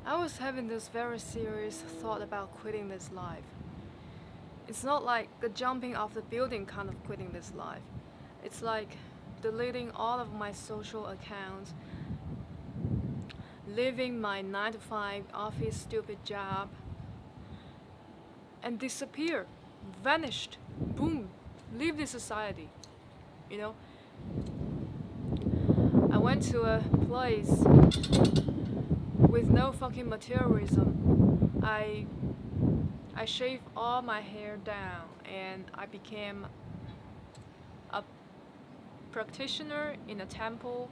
I was having this very serious thought about quitting this life. It's not like the jumping off the building kind of quitting this life. It's like deleting all of my social accounts, leaving my 9 to 5 office stupid job, and disappear, vanished, boom, leave this society. You know, I went to a place with no fucking materialism. I shaved all my hair down and I became a practitioner in a temple.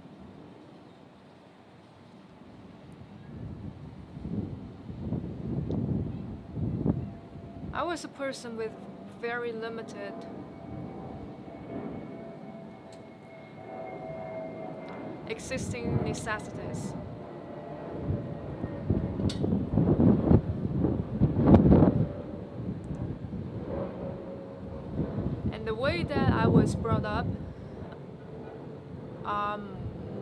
I was a person with very limited existing necessities. And the way that I was brought up um,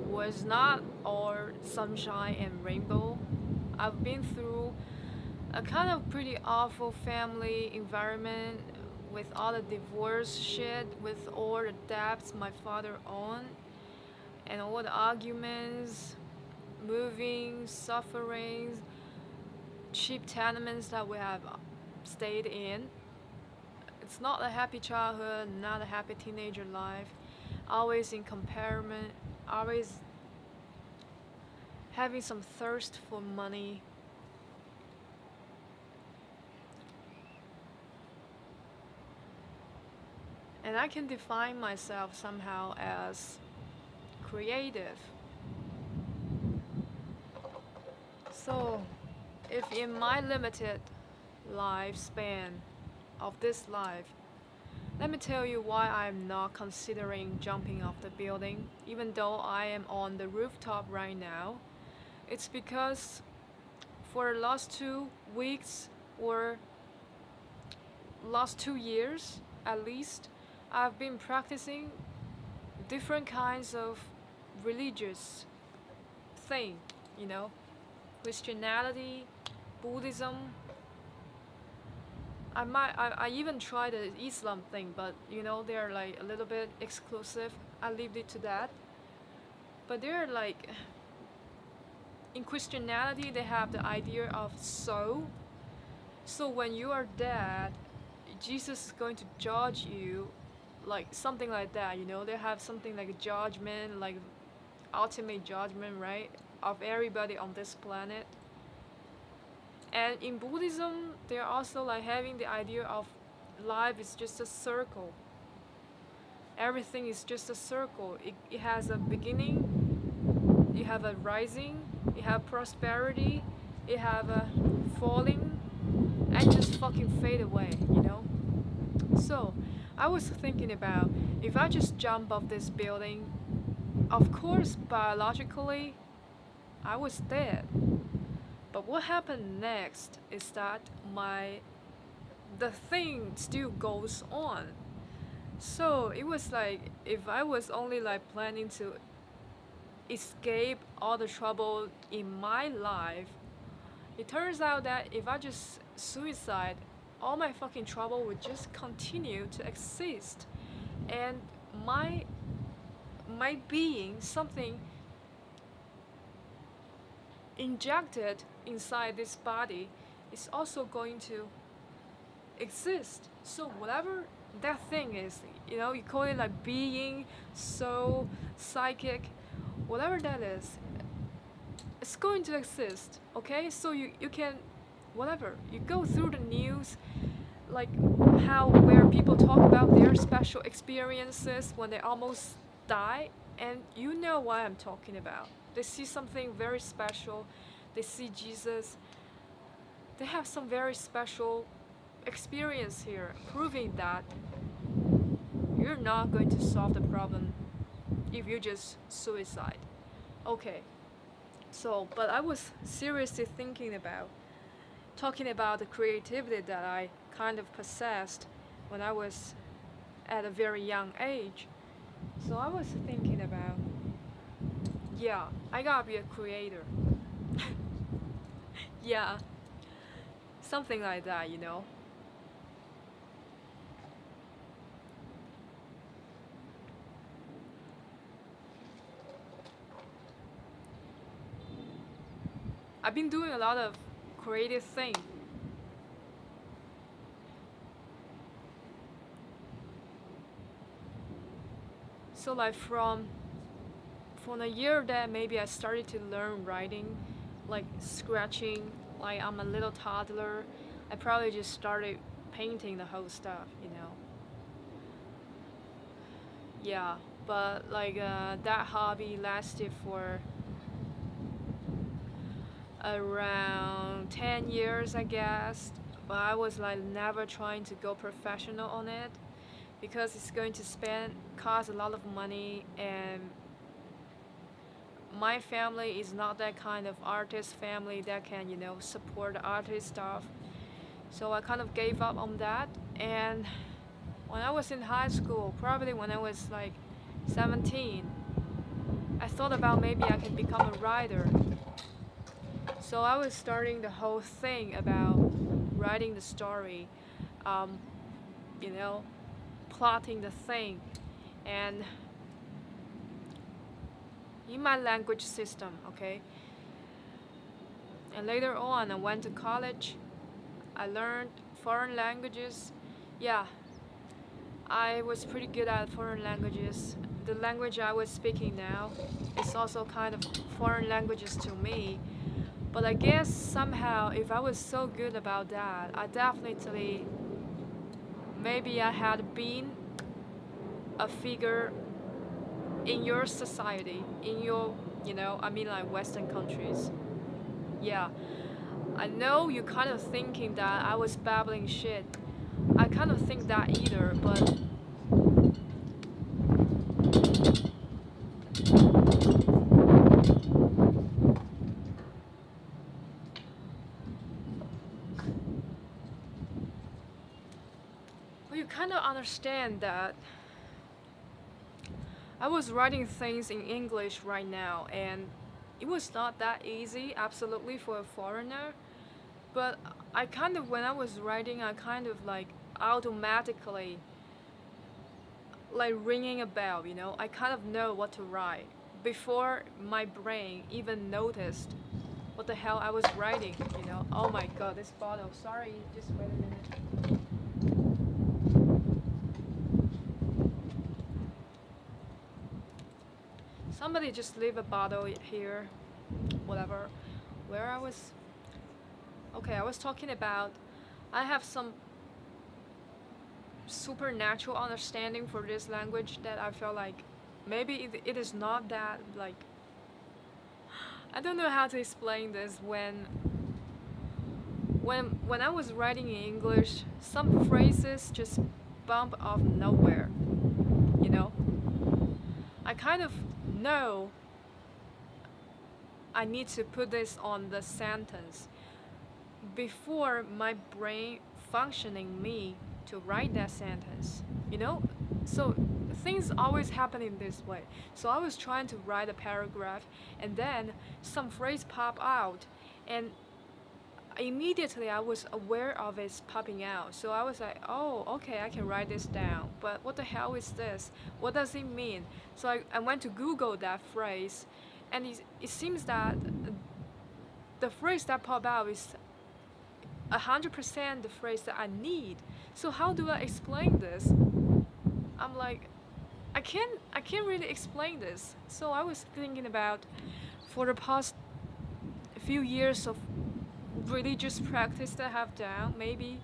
was not all sunshine and rainbow. I've been through a kind of pretty awful family environment with all the divorce shit, with all the debts my father owned, and all the arguments, moving, sufferings, cheap tenements that we have stayed in. It's not a happy childhood, not a happy teenager life. Always in comparison, always having some thirst for money. And I can define myself somehow as creative. So, if in my limited lifespan of this life, let me tell you why I'm not considering jumping off the building, even though I am on the rooftop right now. It's because for the last 2 weeks or last 2 years at least, I've been practicing different kinds of religious thing, you know, Christianity, Buddhism. I even tried the Islam thing, but you know they're like a little bit exclusive. I leave it to that. But they're like in Christianity they have the idea of soul. So when you are dead, Jesus is going to judge you, like something like that. You know they have something like a judgment, like ultimate judgment, right, of everybody on this planet. And in Buddhism, they're also like having the idea of life is just a circle. Everything is just a circle. It has a beginning, you have a rising, you have prosperity, you have a falling, and just fucking fade away, you know? So, I was thinking about if I just jump off this building, of course, biologically, I was dead. But what happened next is that the thing still goes on. So it was like if I was only like planning to escape all the trouble in my life, it turns out that if I just suicide, all my fucking trouble would just continue to exist. And my my being, something injected inside this body, is also going to exist. So whatever that thing is, you know, you call it like being, soul, psychic, whatever that is, it's going to exist. Okay, so you can, whatever, you go through the news, like how where people talk about their special experiences when they almost die, and you know what I'm talking about. They see something very special, they see Jesus, they have some very special experience here, proving that you're not going to solve the problem if you just suicide. Okay, so, but I was seriously thinking about talking about the creativity that I kind of possessed when I was at a very young age. So I was thinking about, yeah, I gotta be a creator. Yeah, something like that, you know. I've been doing a lot of creative thing. So like from a year that maybe I started to learn writing, like scratching, like I'm a little toddler, I probably just started painting the whole stuff, you know. Yeah, but like that hobby lasted for around 10 years, I guess. But I was like never trying to go professional on it because it's going to cost a lot of money, and my family is not that kind of artist family that can, you know, support the artist stuff. So I kind of gave up on that. And when I was in high school, probably when I was like 17, I thought about maybe I can become a writer. So I was starting the whole thing about writing the story, um, you know, plotting the thing, and in my language system, okay? And later on, I went to college. I learned foreign languages. Yeah, I was pretty good at foreign languages. The language I was speaking now is also kind of foreign languages to me. But I guess somehow, if I was so good about that, I definitely, maybe I had been a figure in your society, in your, you know, I mean like Western countries. Yeah, I know you kind of thinking that I was babbling shit. I kind of think that either, but you kind of understand that I was writing things in English right now, and it was not that easy, absolutely, for a foreigner. But I kind of, when I was writing, I kind of like automatically, like ringing a bell, you know? I kind of know what to write before my brain even noticed what the hell I was writing, you know? Oh my god, this bottle. Sorry, just wait a minute. Somebody just leave a bottle here, whatever. Where I was. Okay, I was talking about I have some supernatural understanding for this language that I feel like maybe it is not that like I don't know how to explain this. When I was writing in English, some phrases just bump off nowhere, you know. I kind of know I need to put this on the sentence before my brain functioning me to write that sentence, you know? So things always happen in this way. So I was trying to write a paragraph, and then some phrase pop out, and immediately I was aware of it popping out. So I was like, oh, okay, I can write this down. But what the hell is this? What does it mean? So I went to Google that phrase, and it seems that the phrase that popped out is 100% the phrase that I need. So how do I explain this? I'm like, I can't really explain this. So I was thinking about, for the past few years of religious practice that I have done, maybe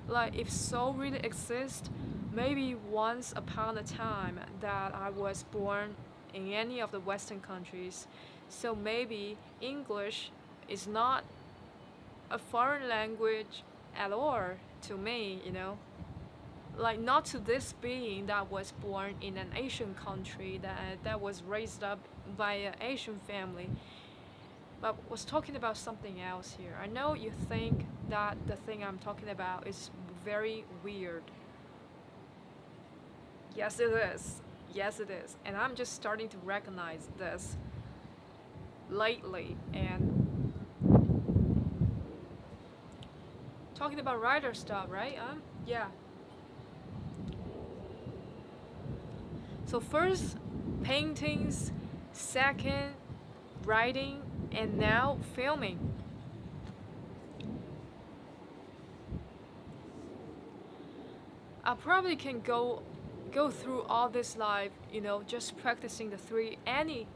like if soul really exists, maybe once upon a time that I was born in any of the Western countries. So maybe English is not a foreign language at all to me, you know. Like not to this being that was born in an Asian country that was raised up by an Asian family, but was talking about something else here. I know you think that the thing I'm talking about is very weird. Yes, it is. Yes, it is. And I'm just starting to recognize this lately. And talking about writer stuff, right? Yeah. So first, paintings, second, writing, and now filming. I probably can go through all this life, just practicing any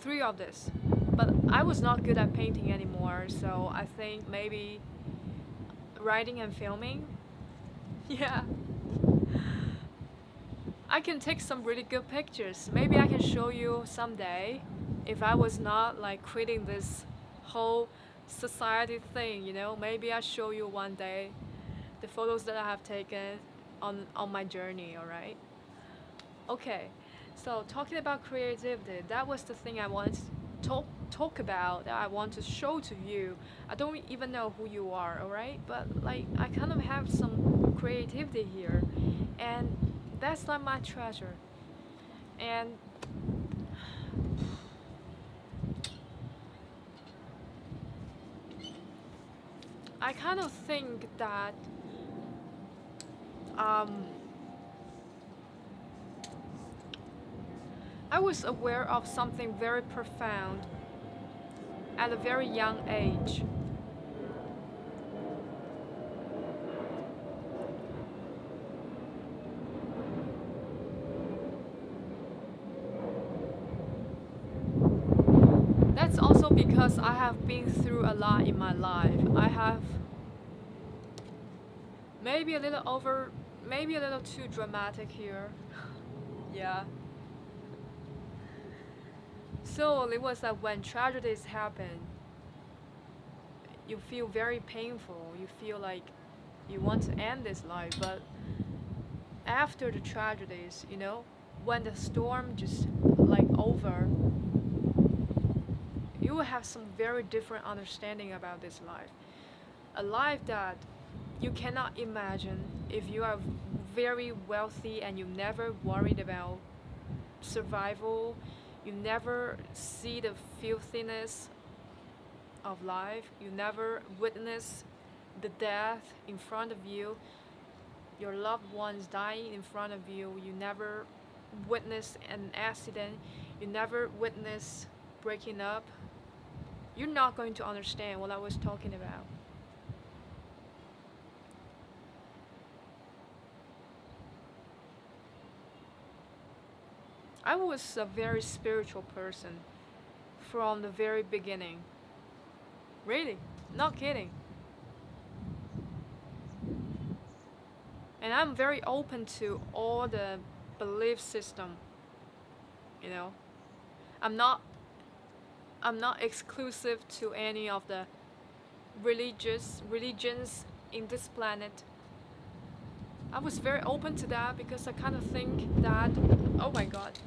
three of this. But I was not good at painting anymore, so I think maybe writing and filming. Yeah. I can take some really good pictures. Maybe I can show you someday if I was not like quitting this whole society thing, maybe I show you one day the photos that I have taken on my journey, all right? Okay. So talking about creativity, that was the thing I want to talk about, that I want to show to you. I don't even know who you are, all right? But like I kind of have some creativity here, and that's like my treasure. And I kind of think that um, I was aware of something very profound at a very young age. That's also because I have been through a lot in my life. I have maybe a little over, maybe a little too dramatic here. Yeah. So it was that when tragedies happen, you feel very painful. You feel like you want to end this life, but after the tragedies, when the storm just like over, you will have some very different understanding about this life. A life that you cannot imagine if you are very wealthy and you never worried about survival, you never see the filthiness of life, you never witness the death in front of you, your loved ones dying in front of you, you never witness an accident, you never witness breaking up, you're not going to understand what I was talking about. I was a very spiritual person from the very beginning. Really, not kidding. And I'm very open to all the belief system, you know. I'm not I'm not exclusive to any of the religions in this planet. I was very open to that because I kind of think that, oh my god.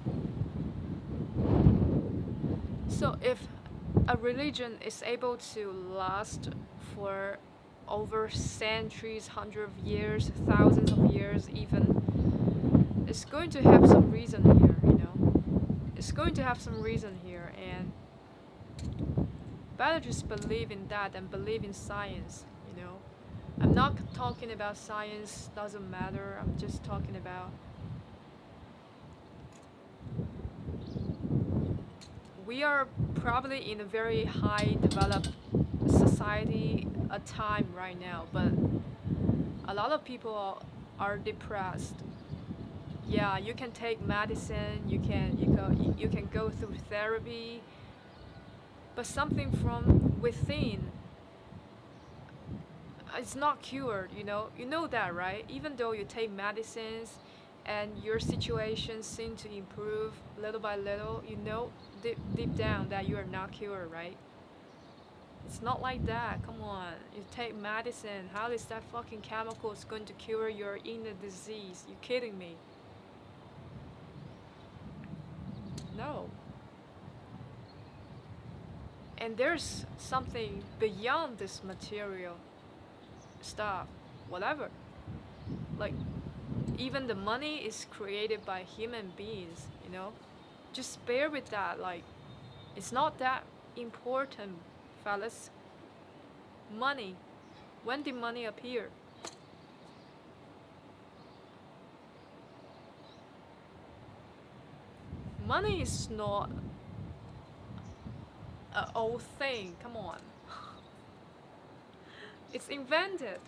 So if a religion is able to last for over centuries, hundreds of years, thousands of years even, it's going to have some reason here. It's going to have some reason here, and better just believe in that and believe in science. I'm not talking about science doesn't matter. I'm just talking about we are probably in a very high developed society a time right now, but a lot of people are depressed. Yeah, you can take medicine, you can go through therapy, but something from within it's not cured. You know that, right? Even though you take medicines and your situation seems to improve little by little, deep down that you are not cured, right? It's not like that. Come on. You take medicine. How is that fucking chemical is going to cure your inner disease? You kidding me? No. And there's something beyond this material stuff, whatever. Like, even the money is created by human beings. Just bear with that. Like, it's not that important, fellas. Money. When did money appear? Money is not an old thing. Come on. It's invented.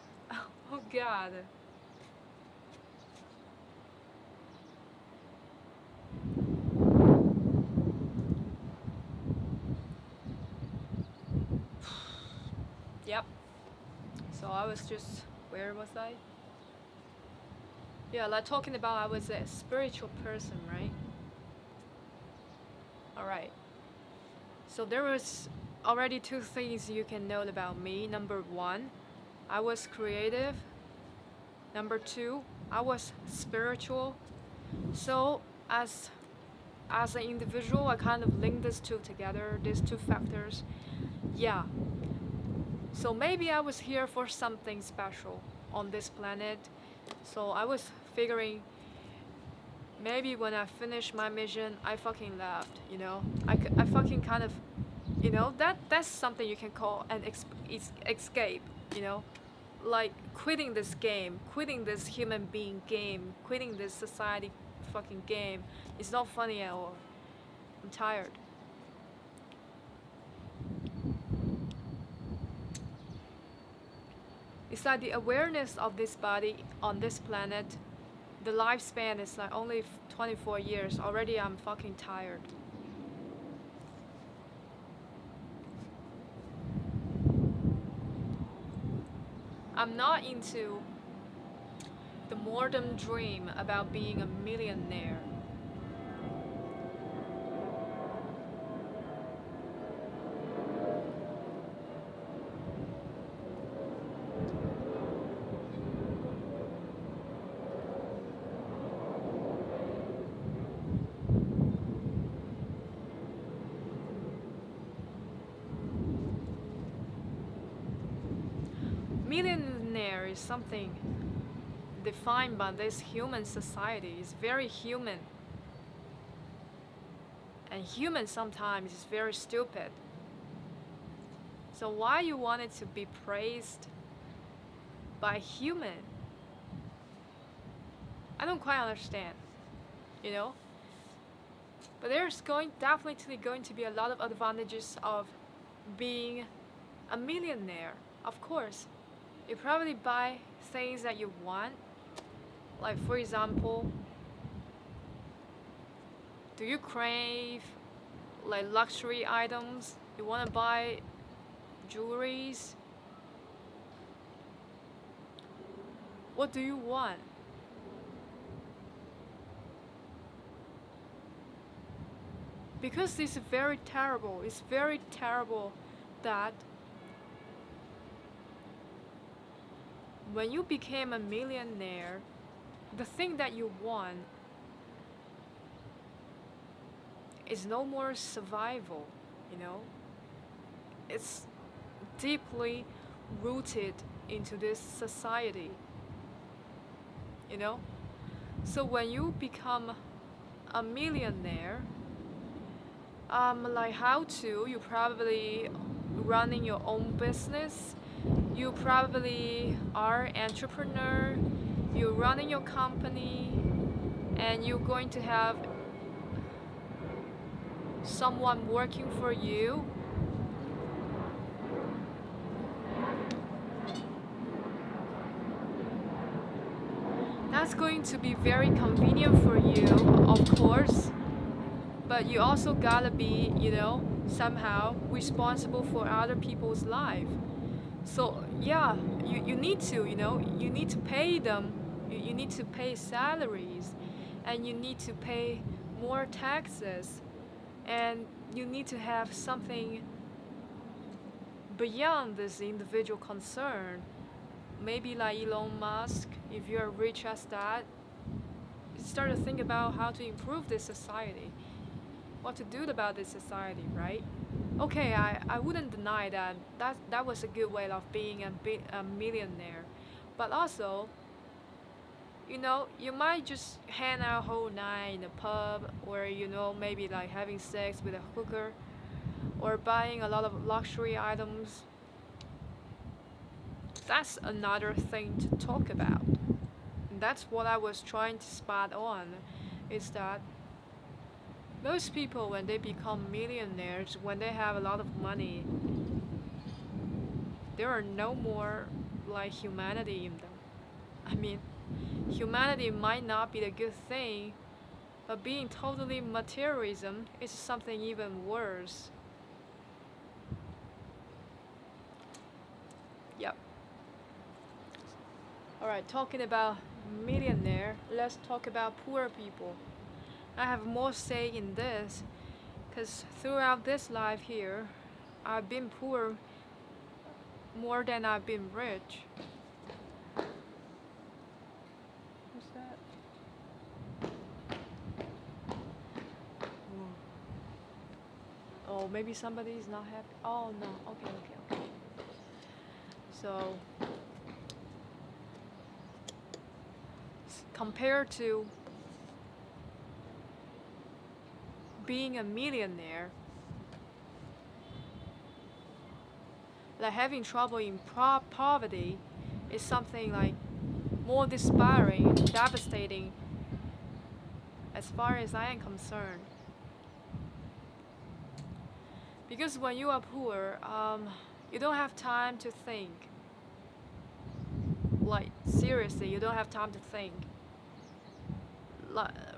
Oh god. Yep. So I was just, where was I? Yeah, like talking about I was a spiritual person, right? Alright. So there was already two things you can note about me. Number one, I was creative. Number two, I was spiritual. So as an individual, I kind of link these two together, these two factors. Yeah. So maybe I was here for something special on this planet. So I was figuring maybe when I finished my mission, I fucking left, you know? I fucking kind of, you know, that's something you can call an escape, you know? Like quitting this game, quitting this human being game, quitting this society fucking game. It's not funny at all. I'm tired. It's like the awareness of this body on this planet, the lifespan is like only 24 years. Already I'm fucking tired. I'm not into the modern dream about being a millionaire. Millionaire is something defined by this human society. It's very human. And human sometimes is very stupid. So why you wanted to be praised by human? I don't quite understand, you know? But there's definitely going to be a lot of advantages of being a millionaire. Of course, you probably buy things that you want. Like for example, do you crave like luxury items? You want to buy jewelries? What do you want? Because it's very terrible. It's very terrible that when you became a millionaire, the thing that you want is no more survival, you know? It's deeply rooted into this society, you know? So when you become a millionaire, like how to, you probably running your own business, you probably are entrepreneur, you're running your company, and you're going to have someone working for you. That's going to be very convenient for you, of course, but you also gotta be, you know, somehow responsible for other people's life. So yeah, you need to, you know, you need to pay them, you need to pay salaries, and you need to pay more taxes, and you need to have something beyond this individual concern. Maybe like Elon Musk, if you're rich as that, start to think about how to improve this society, what to do about this society, right? Okay, I wouldn't deny that was a good way of being a millionaire, but also, you know, you might just hang out whole night in a pub, or you know, maybe like having sex with a hooker, or buying a lot of luxury items. that's another thing to talk about. And that's what I was trying to spot on, is that most people, when they become millionaires, when they have a lot of money, there are no more like humanity in them. I mean, humanity might not be a good thing, but being totally materialism is something even worse. Yep. Alright, talking about millionaire, let's talk about poor people. I have more say in this because throughout this life here, I've been poor more than I've been rich. What's that? Oh, maybe somebody is not happy. Oh no, okay. So, compared to being a millionaire, like having trouble in poverty is something like more despairing, devastating as far as I am concerned. Because when you are poor, you don't have time to think. Like seriously, you don't have time to think.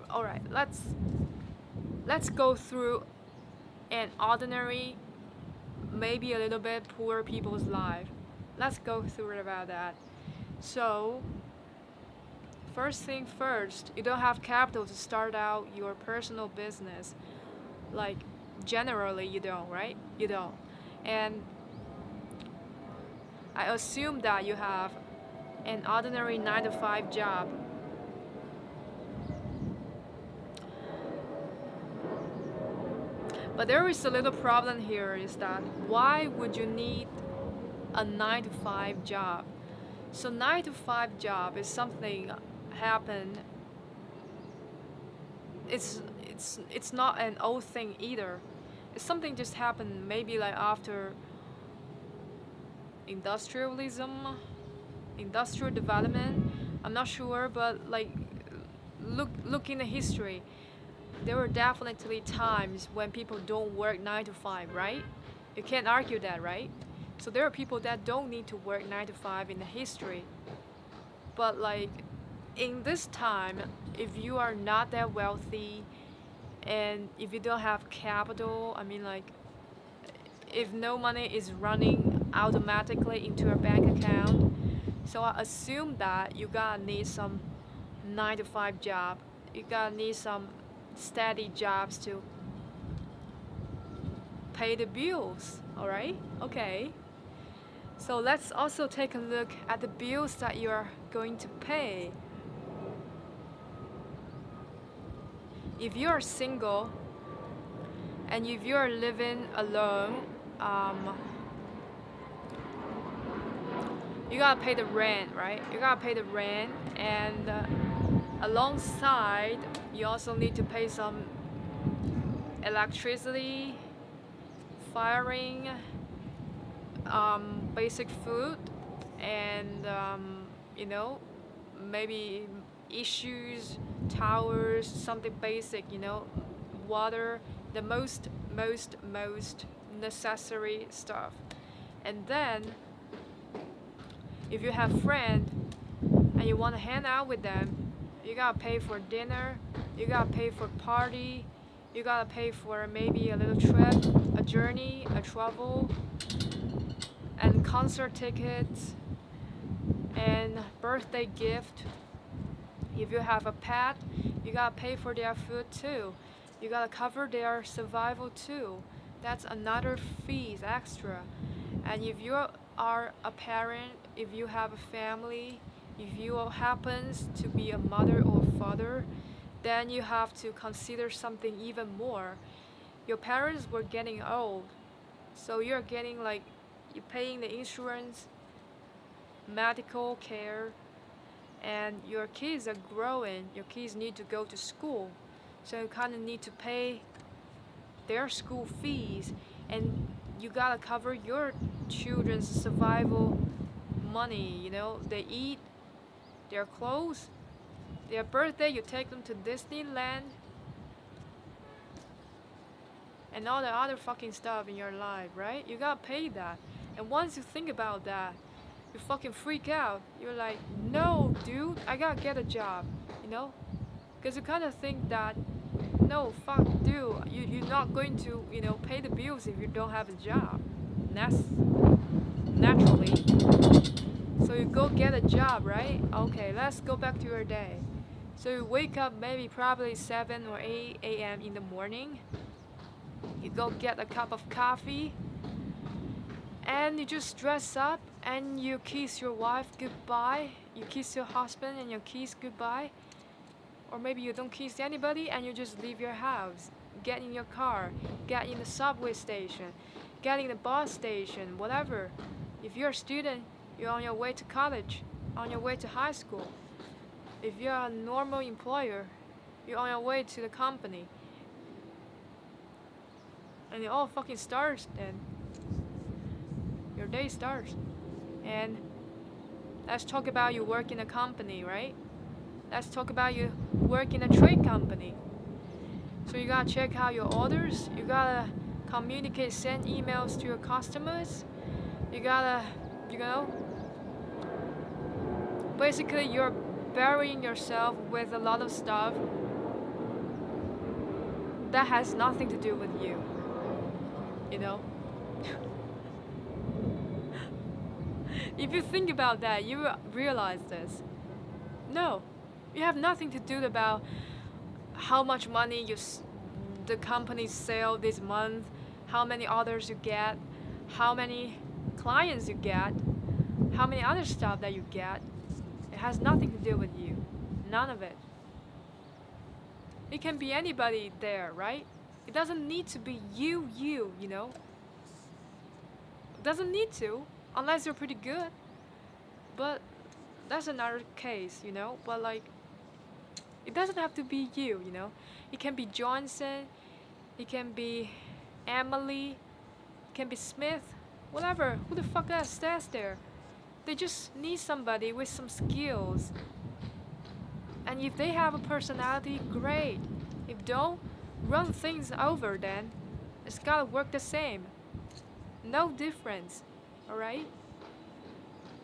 All right, let's go through an ordinary, maybe a little bit poor people's life. Let's go through about that. So, first thing first, you don't have capital to start out your personal business. Like, generally, you don't, right? You don't. And I assume that you have an ordinary 9 to 5 job. But there is a little problem here, is that why would you need a 9 to 5 job? So 9 to 5 job is something happen. It's not an old thing either. It's something just happened maybe like after industrialism, industrial development. I'm not sure, but like look in the history. There were definitely times when people don't work 9 to 5, right? You can't argue that, right? So there are people that don't need to work 9 to 5 in the history. But like in this time, if you are not that wealthy and if you don't have capital, I mean like if no money is running automatically into your bank account, so I assume that you gotta need some 9 to 5 job. You gotta need some steady jobs to pay the bills. All right? Okay. So let's also take a look at the bills that you are going to pay. If you are single and if you are living alone, you gotta pay the rent, right? You gotta pay the rent, and alongside, you also need to pay some electricity, firing, basic food, and you know, maybe issues, towers, something basic, you know, water, the most necessary stuff. And then if you have friends and you want to hang out with them, you gotta pay for dinner, you gotta pay for party, you gotta pay for maybe a little trip, a journey, a travel, and concert tickets, and birthday gift. If you have a pet, you gotta pay for their food too. You gotta cover their survival too. That's another fees extra. And if you are a parent, if you have a family, if you happens to be a mother or father, then you have to consider something even more. Your parents were getting old, so you're getting like you're paying the insurance, medical care, and your kids are growing. Your kids need to go to school, so you kind of need to pay their school fees, and you gotta cover your children's survival money, you know, they eat, their clothes, their birthday, you take them to Disneyland, and all the other fucking stuff in your life, right? You gotta pay that. And once you think about that, you fucking freak out. You're like, no, dude, I gotta get a job, you know? Because you kind of think that, no, fuck, dude, you're not going to, you know, pay the bills if you don't have a job. And that's naturally. So you go get a job, right? Okay, let's go back to your day. So you wake up maybe probably 7 or 8 a.m. in the morning. You go get a cup of coffee. And you just dress up and you kiss your wife goodbye. You kiss your husband and your kids goodbye. Or maybe you don't kiss anybody and you just leave your house. Get in your car, get in the subway station, get in the bus station, whatever. If you're a student, you're on your way to college, on your way to high school. If you're a normal employer, you're on your way to the company. And it all fucking starts then. Your day starts. And let's talk about you work in a company, right? Let's talk about you work in a trade company. So you gotta check out your orders. You gotta communicate, send emails to your customers. You gotta, you know, basically you're burying yourself with a lot of stuff that has nothing to do with you. You know? If you think about that, you will realize this. No, you have nothing to do about how much money the company sell this month, how many orders you get, how many clients you get, how many other stuff that you get. It has nothing to do with you. None of it. It can be anybody there, right? It doesn't need to be you, you know? It doesn't need to, unless you're pretty good. But that's another case, you know? But like, it doesn't have to be you, you know? It can be Johnson, it can be Emily, it can be Smith, whatever. Who the fuck else stands there? They just need somebody with some skills. And if they have a personality, great. If don't, run things over then. It's gotta work the same. No difference, alright?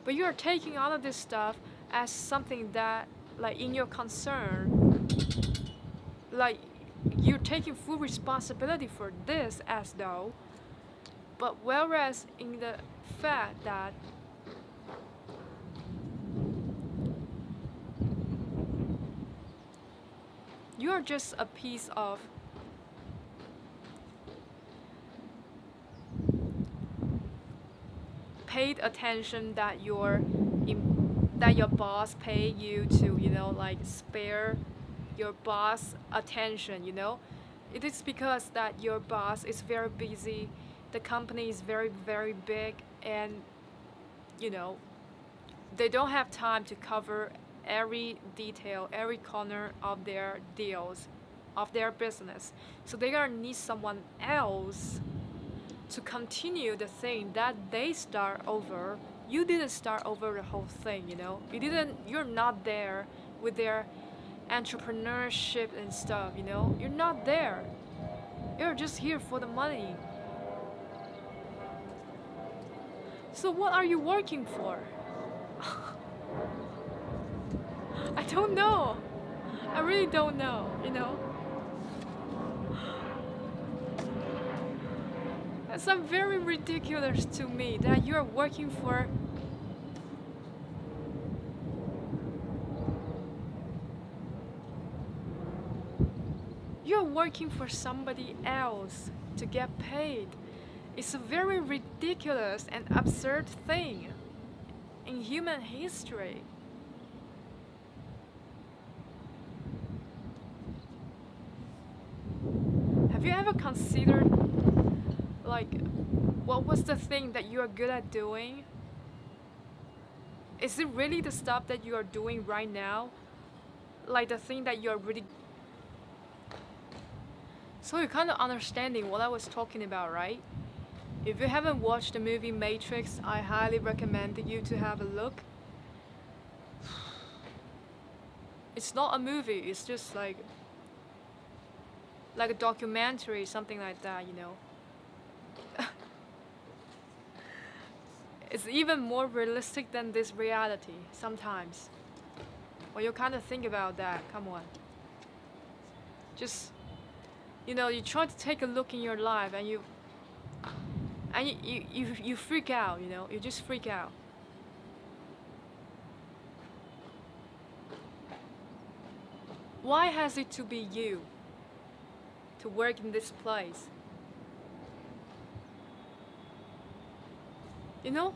But you are taking all of this stuff as something that, like, in your concern, like, you're taking full responsibility for this as though, but whereas in the fact that you are just a piece of paid attention that your boss pay you to, you know, like spare your boss attention, you know. It is because that your boss is very busy, the company is very, very big, and you know, they don't have time to cover every detail, every corner of their deals, of their business. So they're gonna need someone else to continue the thing that they start over. You didn't start over the whole thing, you know. You're not there with their entrepreneurship and stuff, you know. You're not there. You're just here for the money. So what are you working for? I don't know. I really don't know, you know. It's very ridiculous to me that you're working for somebody else to get paid. It's a very ridiculous and absurd thing in human history. Have you ever considered, like, what was the thing that you are good at doing? Is it really the stuff that you are doing right now? Like the thing that you're really... So you're kind of understanding what I was talking about, right? If you haven't watched the movie Matrix, I highly recommend you to have a look. It's not a movie, it's just like a documentary, something like that, you know. It's even more realistic than this reality sometimes. When you kind of think about that, come on. Just, you know, you try to take a look in your life and you freak out, you know, you just freak out. Why has it to be you to work in this place? You know?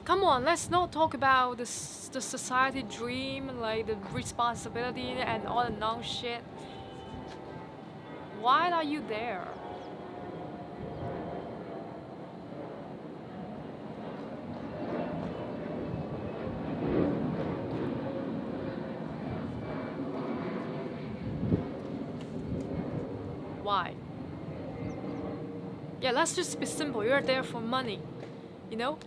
Come on, let's not talk about the society dream, like the responsibility and all the non-shit. Why are you there? Why? Yeah, let's just be simple. You're there for money, you know?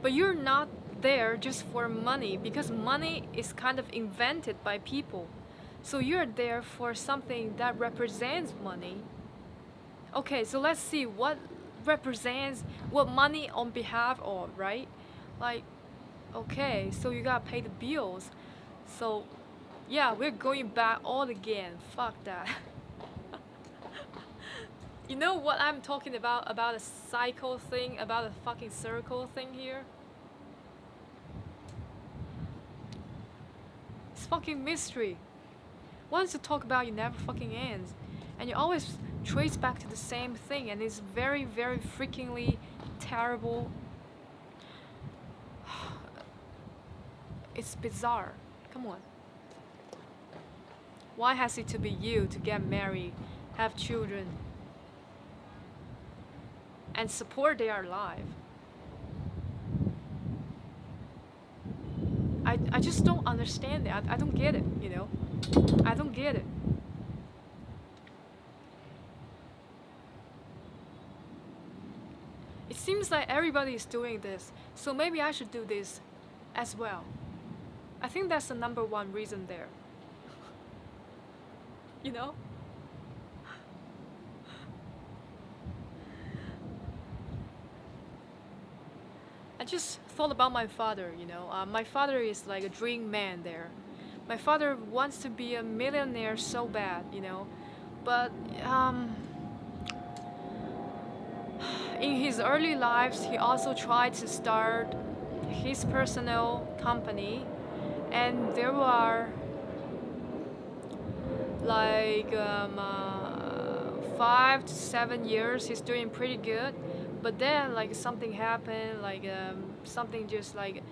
But you're not there just for money, because money is kind of invented by people. So you're there for something that represents money. Okay, so let's see what represents what money on behalf of, right? Like, okay, so you gotta pay the bills. So, yeah, we're going back all again. Fuck that. You know what I'm talking about a cycle thing, about a fucking circle thing here? It's fucking mystery. Once you talk about, it never fucking ends. And you always trace back to the same thing, and it's very, very freakingly terrible. It's bizarre. Come on. Why has it to be you to get married, have children, and support their life? I just don't understand it. I don't get it, you know? I don't get it. It seems like everybody is doing this, so maybe I should do this as well. I think that's the number one reason there. You know? I just thought about my father, you know. My father is like a dream man there. My father wants to be a millionaire so bad, you know. But in his early lives, he also tried to start his personal company, and there were like 5 to 7 years he's doing pretty good, but then like something happened, like something just like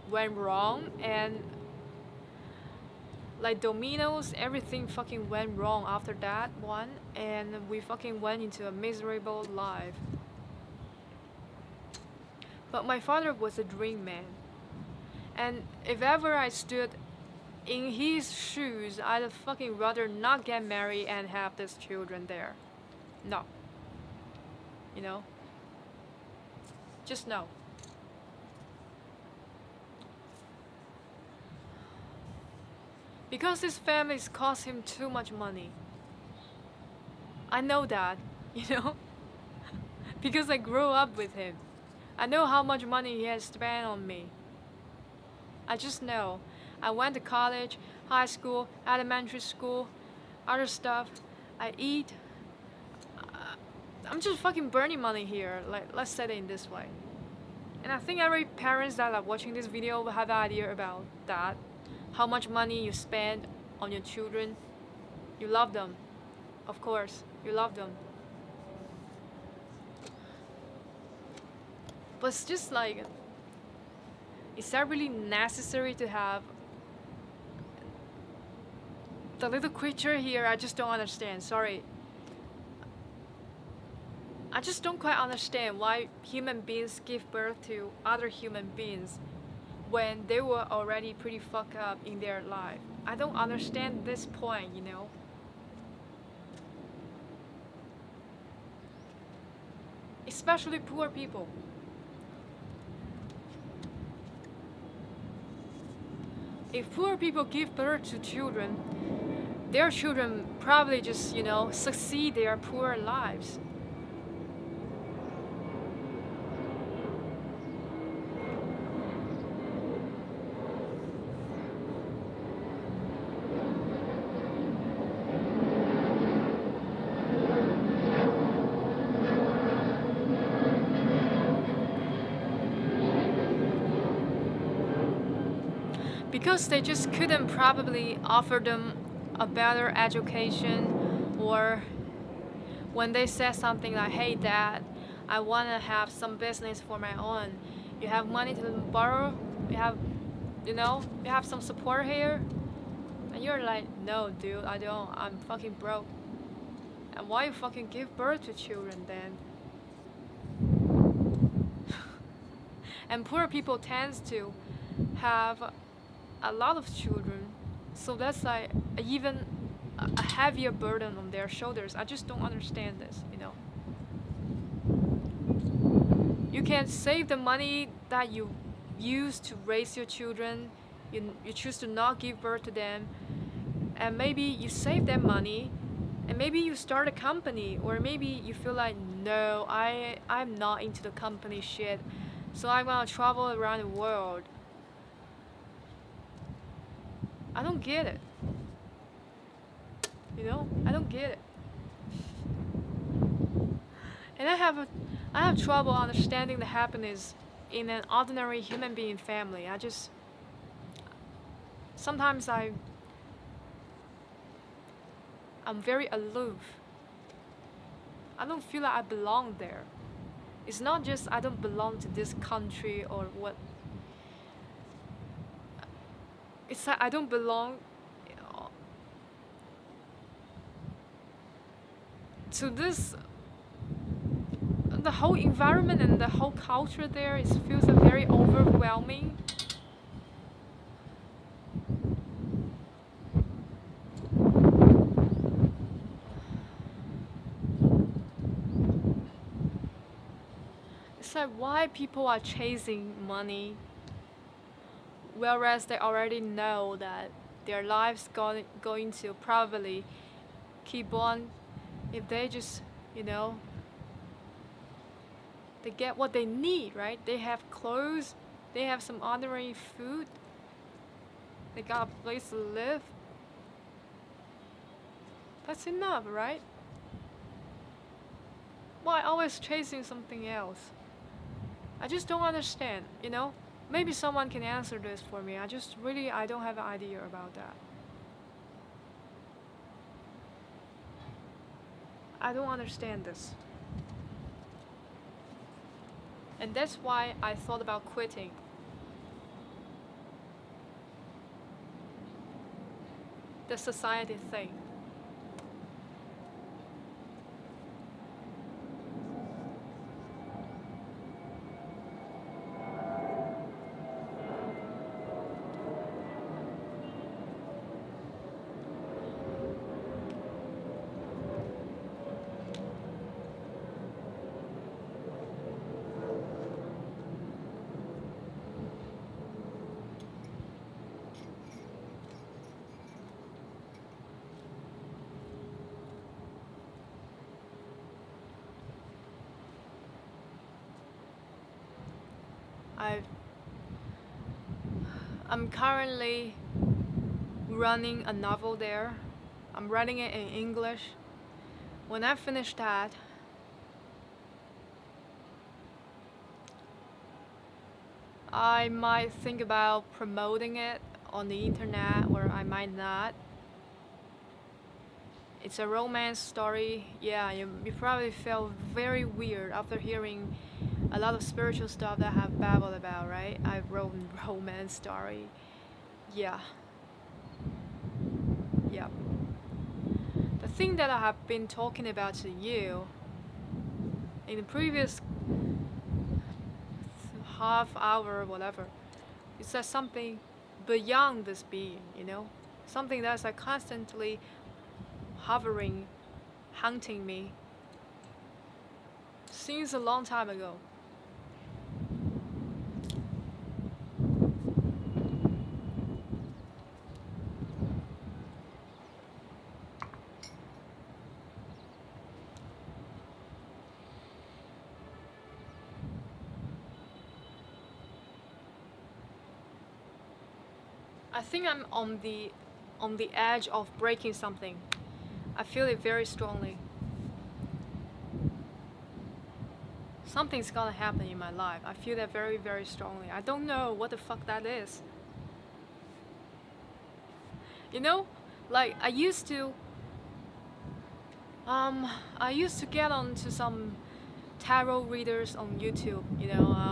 went wrong, and like dominoes, everything fucking went wrong after that one, and we fucking went into a miserable life. But my father was a dream man, and if ever I stood in his shoes, I'd fucking rather not get married and have these children there. No. You know? Just no. Because his families cost him too much money. I know that, you know? Because I grew up with him. I know how much money he has spent on me. I just know. I went to college, high school, elementary school, other stuff. I eat. I'm just fucking burning money here. Like, let's say it in this way. And I think every parents that are watching this video will have an idea about that. How much money you spend on your children. You love them. Of course, you love them. But it's just like, is that really necessary to have the little creature here? I just don't understand. Sorry. I just don't quite understand why human beings give birth to other human beings when they were already pretty fucked up in their life. I don't understand this point, you know. especially poor people. If poor people give birth to children, their children probably just, succeed their poor lives. Because they just couldn't probably offer them a better education, or when they said something like, hey dad, I want to have some business for my own, you have money to borrow, you have you have some support here, and you're like, no dude, I don't, I'm fucking broke. And why you fucking give birth to children then? And poor people tends to have a lot of children, so that's like even a heavier burden on their shoulders. I just don't understand this. You can save the money that you use to raise your children, you choose to not give birth to them, and maybe you save that money, and maybe you start a company, or maybe you feel like, no, I'm not into the company shit, so I want to travel around the world. I don't get it. I don't get it. And I have trouble understanding the happiness in an ordinary human being family. Sometimes I'm very aloof. I don't feel like I belong there. It's not just I don't belong to this country or what. It's like I don't belong to this. The whole environment and the whole culture there feels very overwhelming. It's like why people are chasing money, whereas they already know that their lives going to probably keep on if they just, they get what they need, right? They have clothes, they have some ordinary food, they got a place to live. That's enough, right? Why always chasing something else? I just don't understand. Maybe someone can answer this for me. I don't have an idea about that. I don't understand this. And that's why I thought about quitting. The society thing. I've I'm currently running a novel there. I'm writing it in English. When I finish that, I might think about promoting it on the internet, or I might not. It's a romance story. Yeah, you probably felt very weird after hearing a lot of spiritual stuff that I have babbled about, right? I wrote a romance story. Yeah, yeah. The thing that I have been talking about to you in the previous half hour or whatever, is that something beyond this being. Something that's like constantly hovering, haunting me. since a long time ago. I think I'm on the edge of breaking something. I feel it very strongly. Something's gonna happen in my life. I feel that very, very strongly. I don't know what the fuck that is. You know, like I used to get onto some tarot readers on YouTube.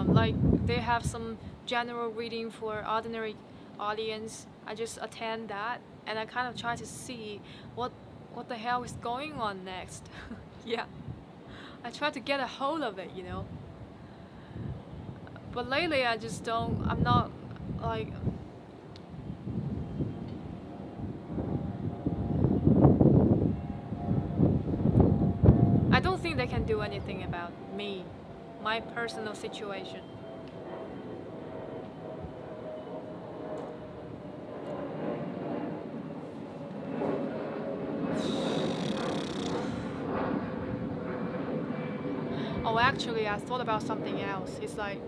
Like they have some general reading for ordinary audience. I just attend that, and I kind of try to see what what the hell is going on next. Yeah, I try to get a hold of it. But lately, I just don't. I'm not like. I don't think they can do anything about me, my personal situation. Oh, actually, I thought about something else. It's like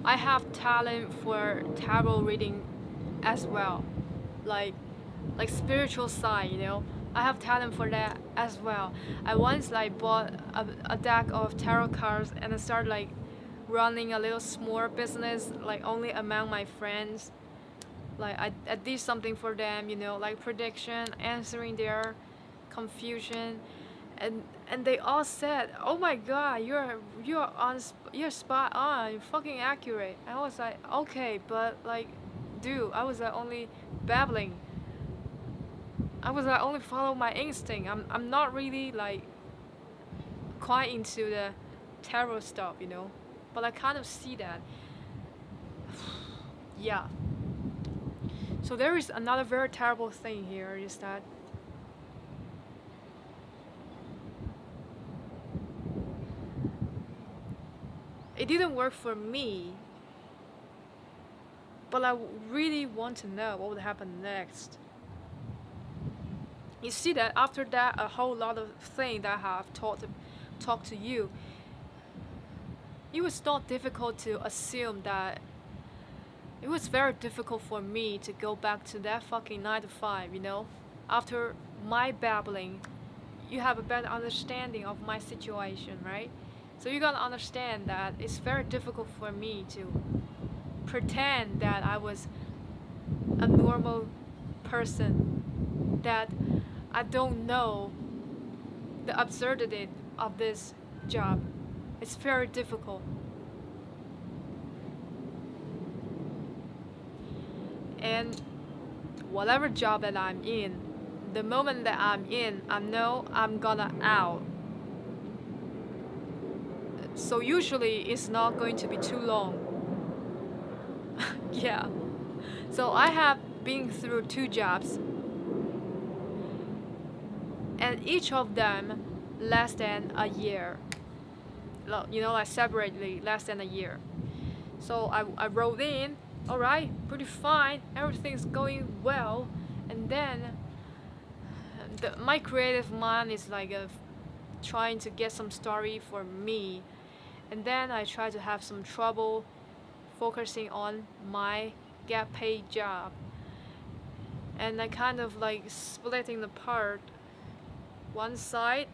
I have talent for tarot reading as well, like spiritual side. I have talent for that as well. I once like bought a deck of tarot cards and I started like running a little small business like only among my friends. Like I did something for them, like prediction, answering their confusion, and they all said, "Oh my God, you're spot on, you're fucking accurate." I was like, "Okay, but like, dude, I was like only babbling. I was like only follow my instinct. I'm not really like quite into the tarot stuff. But I kind of see that. Yeah. So there is another very terrible thing here is that it didn't work for me, but I really want to know what would happen next. You see that after that, a whole lot of things that I have talked to you, it was not difficult to assume that it was very difficult for me to go back to that fucking 9 to 5. After my babbling, you have a better understanding of my situation, right? So you gotta understand that it's very difficult for me to pretend that I was a normal person, that I don't know the absurdity of this job. It's very difficult. And whatever job that I'm in, the moment that I'm in, I know I'm gonna out. So usually it's not going to be too long. Yeah. So I have been through 2 jobs, and each of them less than a year. Like separately less than a year. So I wrote in, all right, pretty fine, everything's going well, and then my creative mind is like trying to get some story for me, and then I try to have some trouble focusing on my get paid job, and I kind of like splitting the part. One side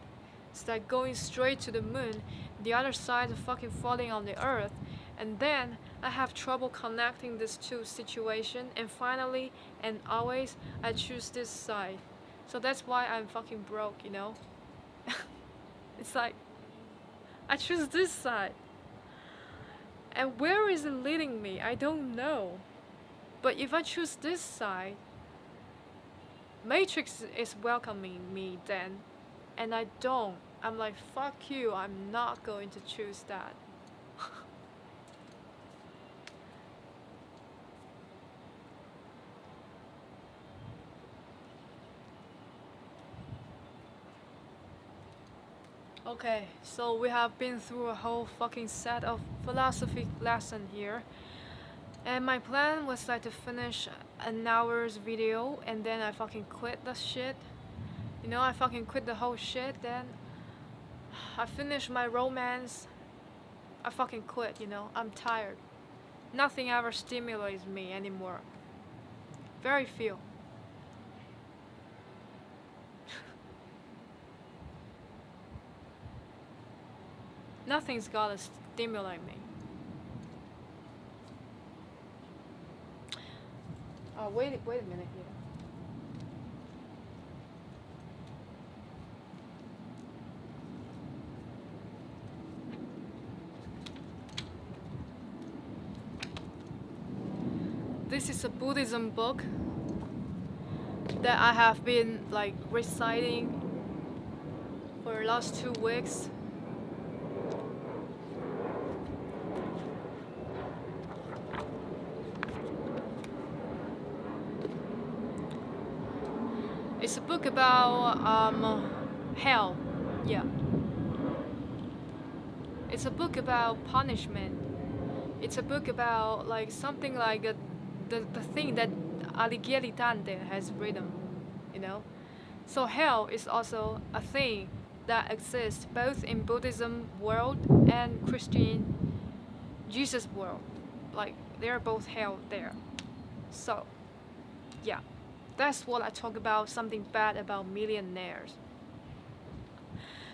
is like going straight to the moon, the other side is fucking falling on the earth, and then I have trouble connecting these two situations, and finally and always I choose this side. So that's why I'm fucking broke. It's like I choose this side. And where is it leading me? I don't know. But if I choose this side, Matrix is welcoming me then, and I don't. I'm like, fuck you, I'm not going to choose that. Okay, so we have been through a whole fucking set of philosophy lesson here. And my plan was like to finish an hour's video and then I fucking quit the shit. You know, I fucking quit the whole shit, then I finished my romance. I fucking quit, you know. I'm tired. Nothing ever stimulates me anymore. Very few. Nothing's gotta stimulate me. Wait a minute here. This is a Buddhism book that I have been like reciting for the last 2 weeks. It's a book about hell. Yeah. It's a book about punishment. It's a book about like something like the thing that Alighieri Dante has written, you know. So hell is also a thing that exists both in Buddhism world and Christian Jesus world. Like they're both hell there. So yeah, that's what I talk about, something bad about millionaires.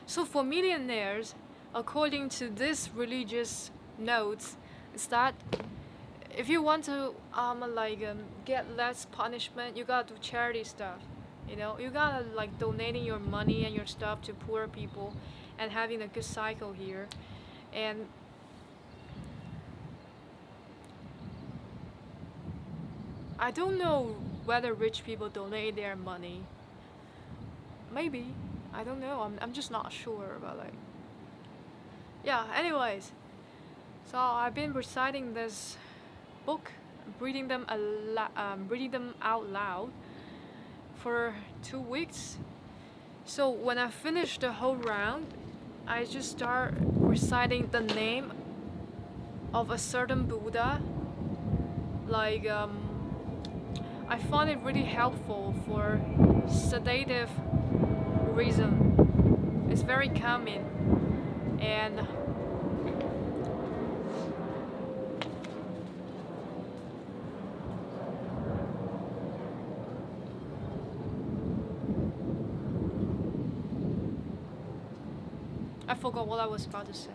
So for millionaires, according to this religious notes, is that if you want to get less punishment, you gotta do charity stuff. You know, you gotta like donating your money and your stuff to poor people, and having a good cycle here. And I don't know whether rich people donate their money. Maybe. I don't know. I'm just not sure. But like, yeah. Anyways, so I've been reciting this book, reading them out loud for 2 weeks. So when I finish the whole round, I just start reciting the name of a certain Buddha. Like I find it really helpful for sedative reason. It's very calming, and I forgot what I was about to say.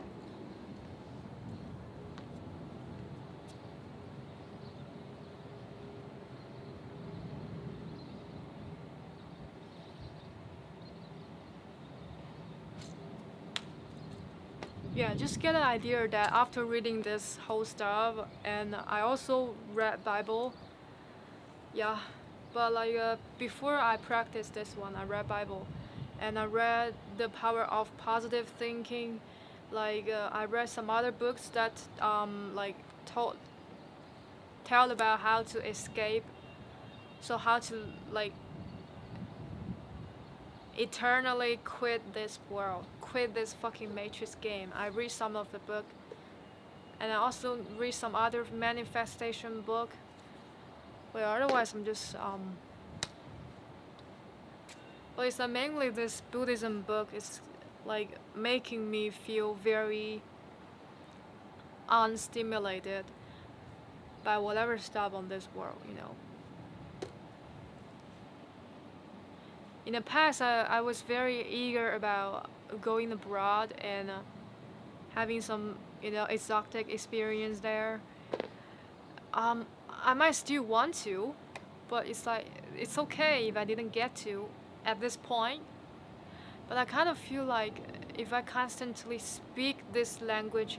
Yeah, just get an idea that after reading this whole stuff, and I also read Bible. Yeah, but like before I practiced this one, I read Bible, and I read The Power of Positive Thinking. Like I read some other books that like told tell about how to escape, so how to like eternally quit this world, quit this fucking Matrix game. I read some of the book, and I also read some other manifestation book. Well, otherwise I'm just But it's mainly this Buddhism book is like making me feel very unstimulated by whatever stuff on this world, you know. In the past, I was very eager about going abroad and having some, you know, exotic experience there. I might still want to, but it's like it's okay if I didn't get to at this point. But I kind of feel like if I constantly speak this language,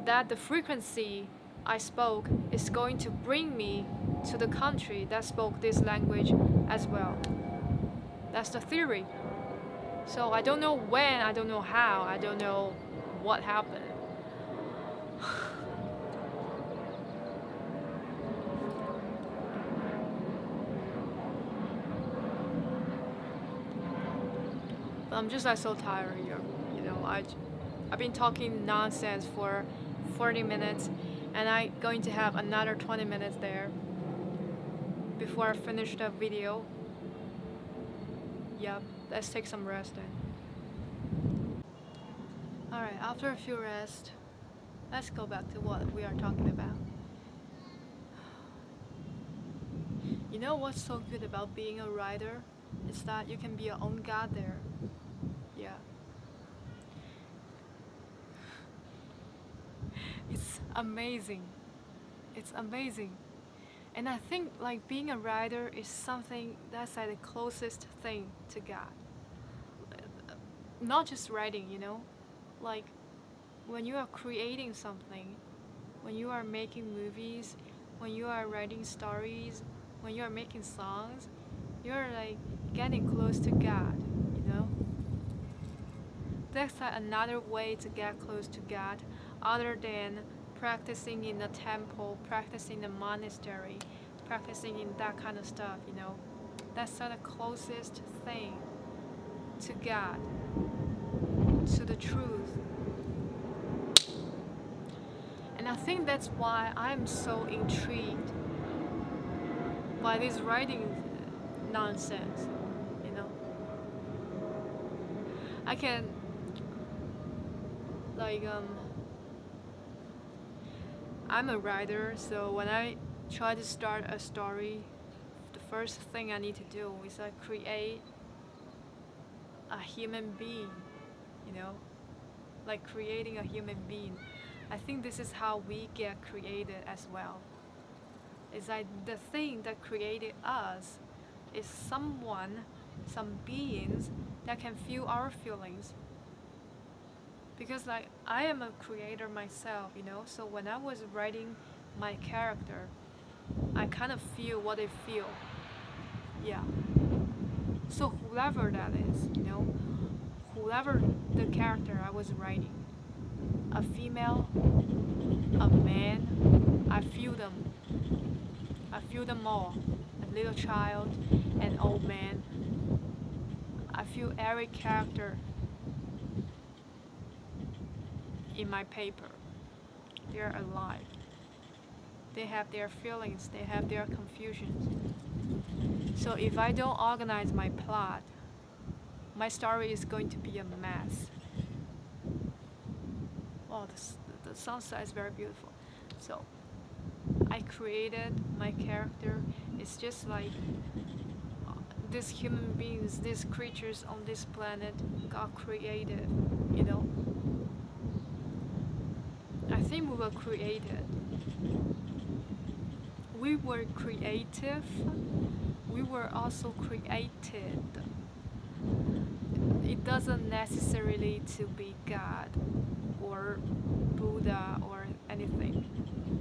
that the frequency I spoke is going to bring me to the country that spoke this language as well. That's the theory. So I don't know when, I don't know how, I don't know what happened. I'm just like so tired here. You know, I've been talking nonsense for 40 minutes, and I'm going to have another 20 minutes there before I finish the video. Yep, let's take some rest then. Alright, after a few rest, let's go back to what we are talking about. You know what's so good about being a writer? Is that you can be your own god there. Yeah. It's amazing. It's amazing. And I think like being a writer is something that's like the closest thing to God. Not just writing, you know? Like when you are creating something, when you are making movies, when you are writing stories, when you are making songs, you're like getting close to God, you know? That's like another way to get close to God other than practicing in a temple, practicing in a monastery, practicing in that kind of stuff, you know? That's like the closest thing to God, to the truth. And I think that's why I'm so intrigued by this writing nonsense, you know? I can like I'm a writer, so when I try to start a story, the first thing I need to do is like create a human being, you know, like creating a human being. I think this is how we get created as well. It's like the thing that created us is someone, some beings that can feel our feelings. Because like I am a creator myself, you know, so when I was writing my character, I kind of feel what they feel. Yeah. So whoever that is, you know, whoever the character I was writing, a female, a man, I feel them. I feel them all. A little child, an old man. I feel every character in my paper. They're alive. They have their feelings, they have their confusions. So if I don't organize my plot, my story is going to be a mess. Oh, the sunset is very beautiful. So I created my character. It's just like these human beings, these creatures on this planet got created, you know. I think we were created. We were creative. We were also created. It doesn't necessarily to be God or Buddha or anything.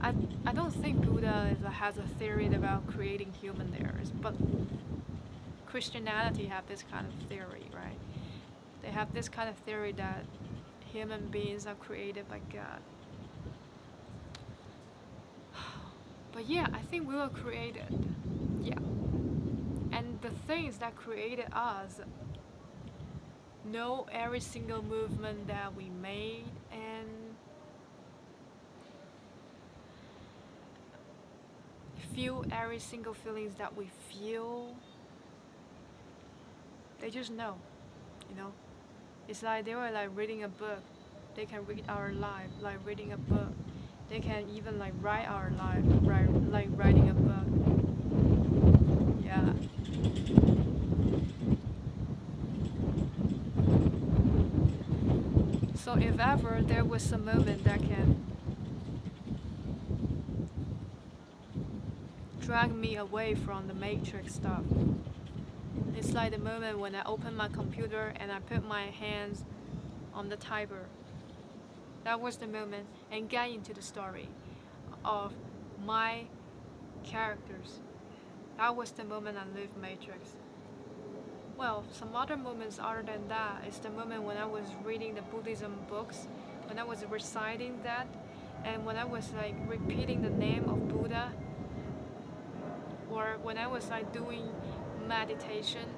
I don't think Buddha has a theory about creating human there, but Christianity have this kind of theory, right? They have this kind of theory that human beings are created by God. But yeah, I think we were created. Yeah. And the things that created us know every single movement that we made and feel every single feelings that we feel. They just know, you know. It's like they were like reading a book. They can read our life like reading a book. They can even like write our life, like writing a book. Yeah. So if ever there was a moment that can drag me away from the matrix stuff, it's like the moment when I open my computer and I put my hands on the typer. That was the moment and get into the story of my characters. That was the moment I left Matrix. Well, some other moments other than that is the moment when I was reading the Buddhism books, when I was reciting that, and when I was like repeating the name of Buddha, or when I was like doing meditation.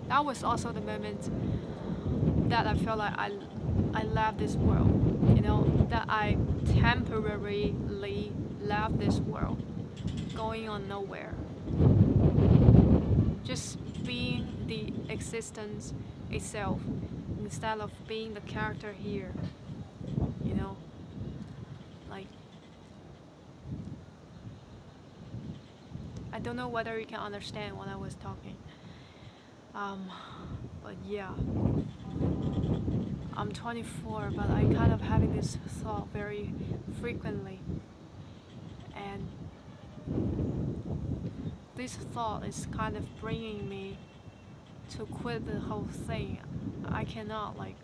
that was also the moment that I felt like I left this world, you know, that I temporarily left this world, going on nowhere. Just being the existence itself instead of being the character here, you know, like I don't know whether you can understand what I was talking. But yeah, I'm 24, but I kind of having this thought very frequently, and this thought is kind of bringing me to quit the whole thing. I cannot like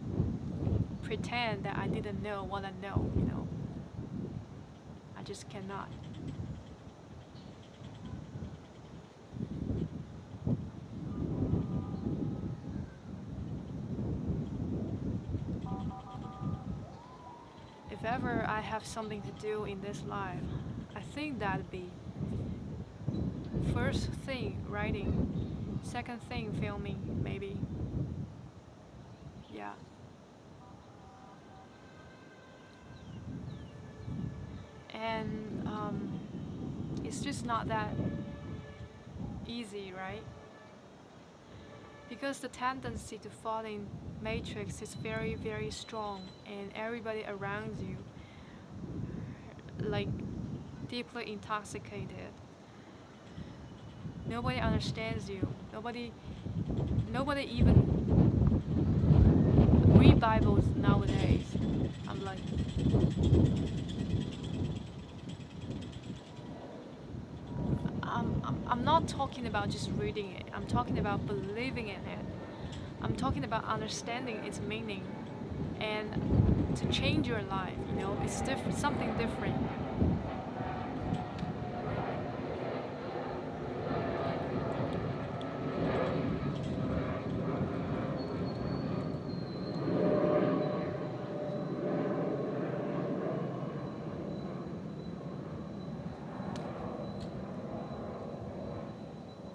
pretend that I didn't know what I know, you know. I just cannot. If ever I have something to do in this life, I think that'd be first thing writing, second thing filming, maybe. Yeah. And it's just not that easy, right? Because the tendency to fall in matrix is very, very strong, and everybody around you like deeply intoxicated. Nobody understands you. Nobody even read Bibles nowadays. I'm like, I'm not talking about just reading it. I'm talking about believing in it. I'm talking about understanding its meaning and to change your life. You know, it's something different.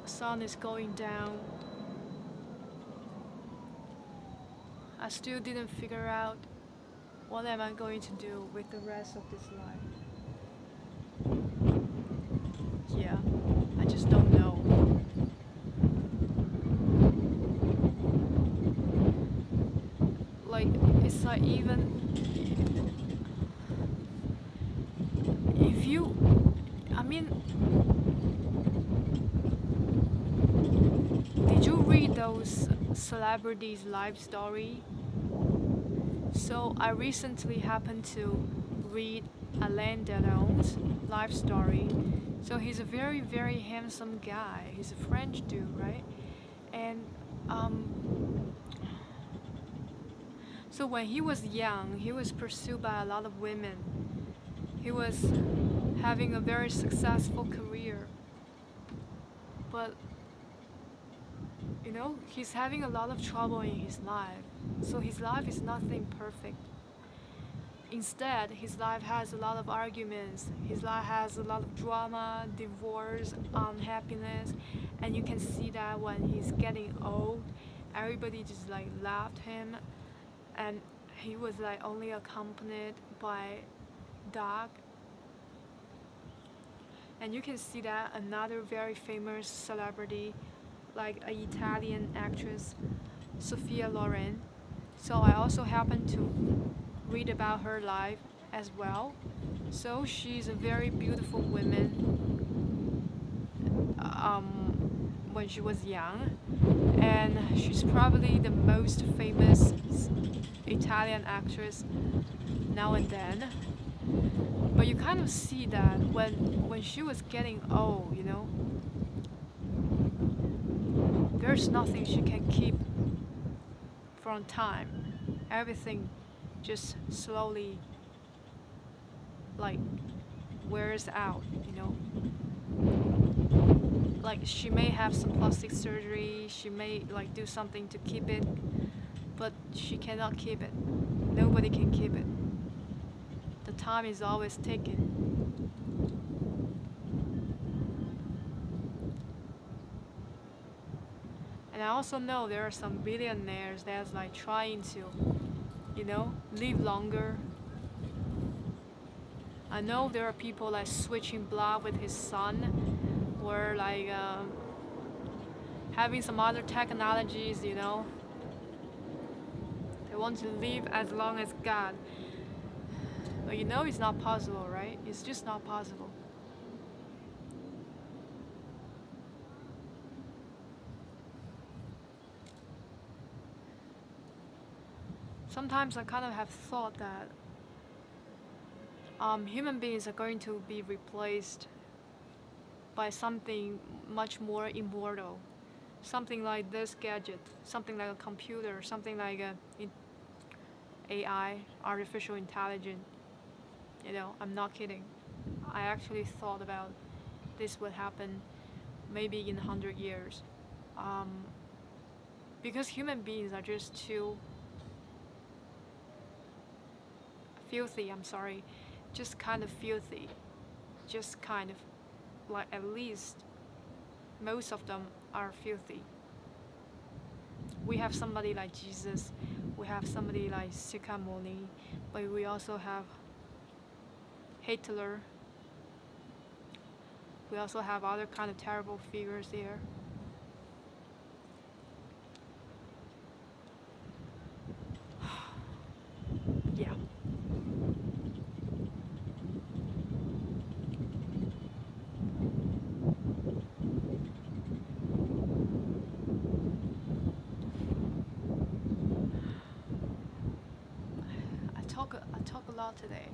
The sun is going down. I still didn't figure out what am I going to do with the rest of this life. Yeah, I just don't know. Like, it's like even if you, I mean, did you read those celebrities' life story? So I recently happened to read Alain Delon's life story. So he's a very, very handsome guy. He's a French dude, right? And so when he was young, he was pursued by a lot of women. He was having a very successful career. But you know, he's having a lot of trouble in his life. So his life is nothing perfect. Instead, his life has a lot of arguments. His life has a lot of drama, divorce, unhappiness, and you can see that when he's getting old, everybody just like laughed him, and he was like only accompanied by dog. And you can see that another very famous celebrity, like an Italian actress, Sophia Loren. So I also happened to read about her life as well. So she's a very beautiful woman when she was young, and she's probably the most famous Italian actress now and then. But you kind of see that when she was getting old, you know, there's nothing she can keep from time. Everything just slowly like wears out, you know. Like she may have some plastic surgery, she may like do something to keep it, but she cannot keep it. Nobody can keep it. The time is always ticking. And I also know there are some billionaires that's like trying to, live longer. I know there are people like switching blood with his son, or like having some other technologies. They want to live as long as God. But it's not possible, right? It's just not possible. Sometimes I kind of have thought that human beings are going to be replaced by something much more immortal. Something like this gadget, something like a computer, something like a AI, artificial intelligence. I'm not kidding. I actually thought about this would happen maybe in 100 years. Um, because human beings are just too filthy, I'm sorry, just kind of filthy. Just kind of, like, at least most of them are filthy. We have somebody like Jesus, we have somebody like Sikamoni, but we also have Hitler. We also have other kind of terrible figures there. Yeah. I talk a lot today,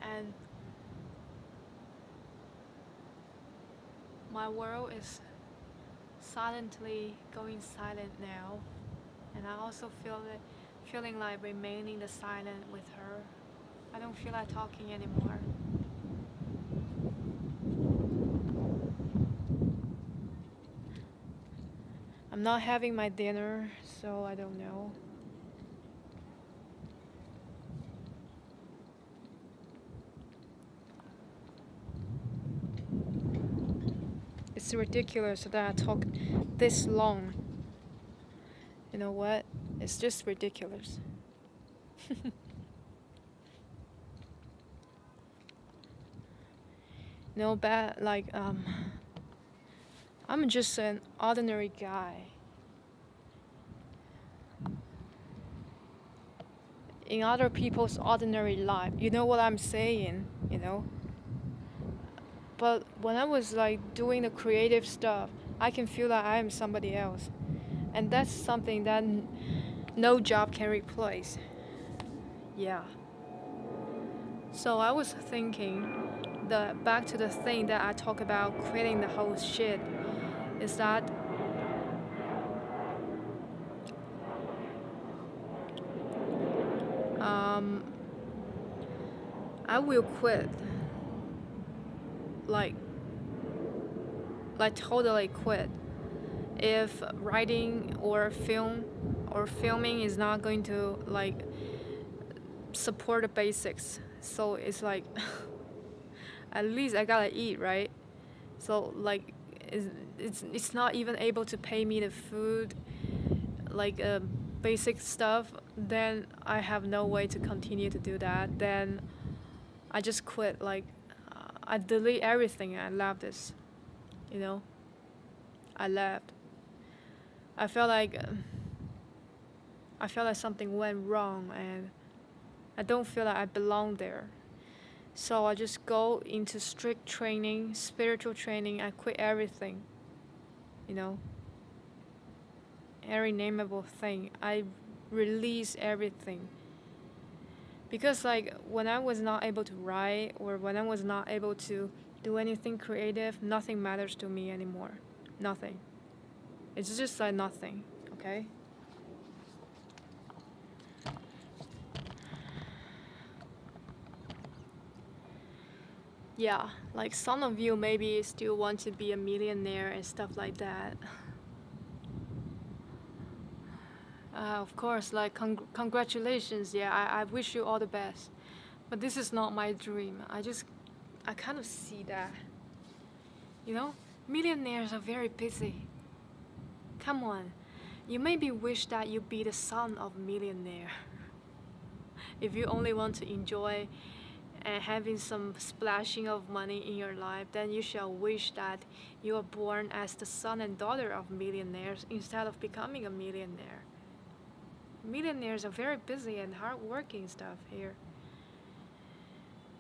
and my world is silently going silent now, and I also feeling like remaining the silent with her. I don't feel like talking anymore. I'm not having my dinner, so I don't know. It's ridiculous that I talk this long. You know what? It's just ridiculous. No bad, like, I'm just an ordinary guy. In other people's ordinary life. You know what I'm saying? But when I was like doing the creative stuff, I can feel that I am somebody else. And that's something that no job can replace. Yeah. So I was thinking back to the thing that I talk about quitting the whole shit is that um, I will quit, like totally quit, if writing or filming is not going to like support the basics. So it's like at least I gotta eat, right? So like it's not even able to pay me the food, like basic stuff. Then I have no way to continue to do that. Then I just quit. Like I delete everything. I left this, you know. I left. I felt like something went wrong, and I don't feel like I belong there. So I just go into strict training, spiritual training. I quit everything, you know, every nameable thing. I release everything. Because like when I was not able to write or when I was not able to do anything creative, nothing matters to me anymore. Nothing. It's just like nothing, okay? Yeah, like some of you maybe still want to be a millionaire and stuff like that. Of course, like congratulations, yeah, I wish you all the best. But this is not my dream. I kind of see that. You know, millionaires are very busy. Come on, you maybe wish that you be the son of a millionaire. If you only want to enjoy and having some splashing of money in your life, then you shall wish that you are born as the son and daughter of millionaires instead of becoming a millionaire. Millionaires are very busy and hardworking stuff here.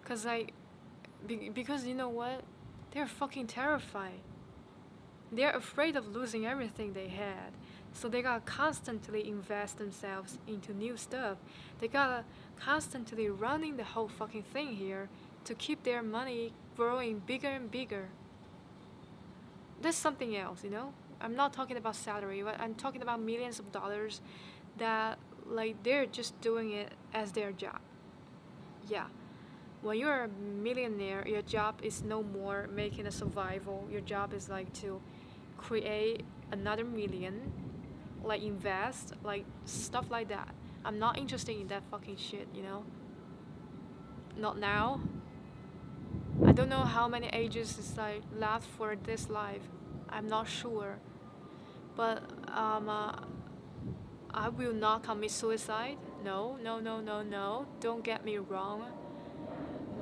Cause because you know what? They're fucking terrified. They're afraid of losing everything they had. So they gotta constantly invest themselves into new stuff. They gotta constantly running the whole fucking thing here to keep their money growing bigger and bigger. That's something else, you know? I'm not talking about salary, but I'm talking about millions of dollars that like they're just doing it as their job. Yeah. When you're a millionaire, your job is no more making a survival. Your job is like to create another million, like invest, like stuff like that. I'm not interested in that fucking shit, you know? Not now. I don't know how many ages is like left for this life. I'm not sure. But I will not commit suicide. No, no, no, no, no. Don't get me wrong.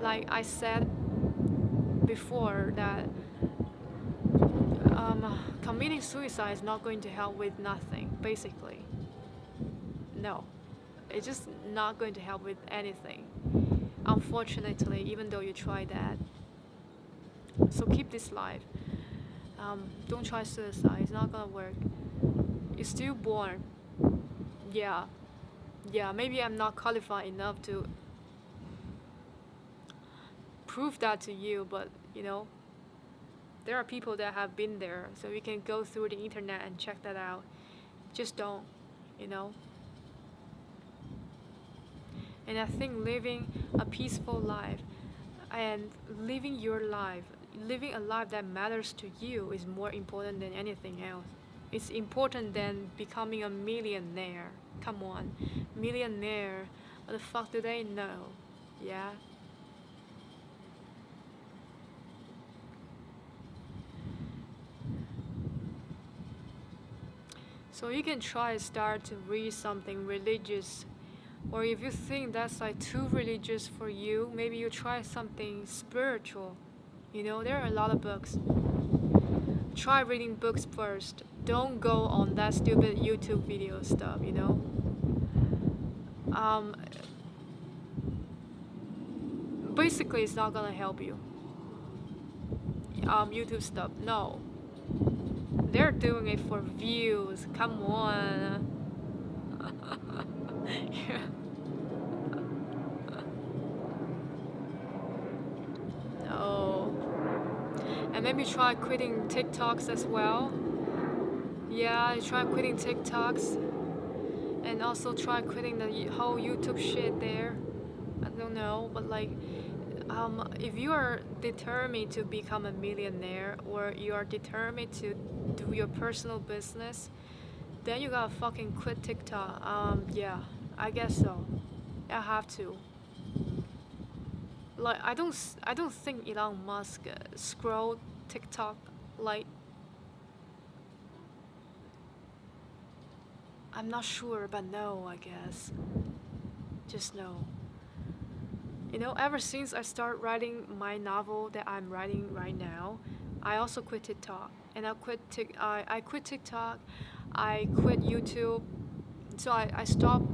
Like I said before that committing suicide is not going to help with nothing, basically. No. It's just not going to help with anything. Unfortunately, even though you try that. So keep this life. Don't try suicide. It's not gonna work. You're still born. Yeah. Yeah, maybe I'm not qualified enough to prove that to you, but you know, there are people that have been there, so we can go through the internet and check that out. Just don't, you know. And I think living a peaceful life and living your life, living a life that matters to you is more important than anything else. It's important than becoming a millionaire. Come on, millionaire. What the fuck do they know? Yeah. So you can try to start to read something religious, or if you think that's like too religious for you, maybe you try something spiritual. You know, there are a lot of books. Try reading books first. Don't go on that stupid YouTube video stuff, you know. Um, Basically, it's not gonna help you. YouTube stuff, no. They're doing it for views. Come on. Yeah. No. And maybe try quitting TikToks as well. Yeah, try quitting TikToks. And also try quitting the whole YouTube shit there. I don't know, but like, if you are determined to become a millionaire or you are determined to do your personal business, then you gotta fucking quit TikTok. Yeah, I guess so. I have to. Like, I don't think Elon Musk scroll TikTok like. I'm not sure, but no, I guess. Just no. You know, ever since I started writing my novel that I'm writing right now, I also quit TikTok. And I quit TikTok, I quit YouTube. So I stopped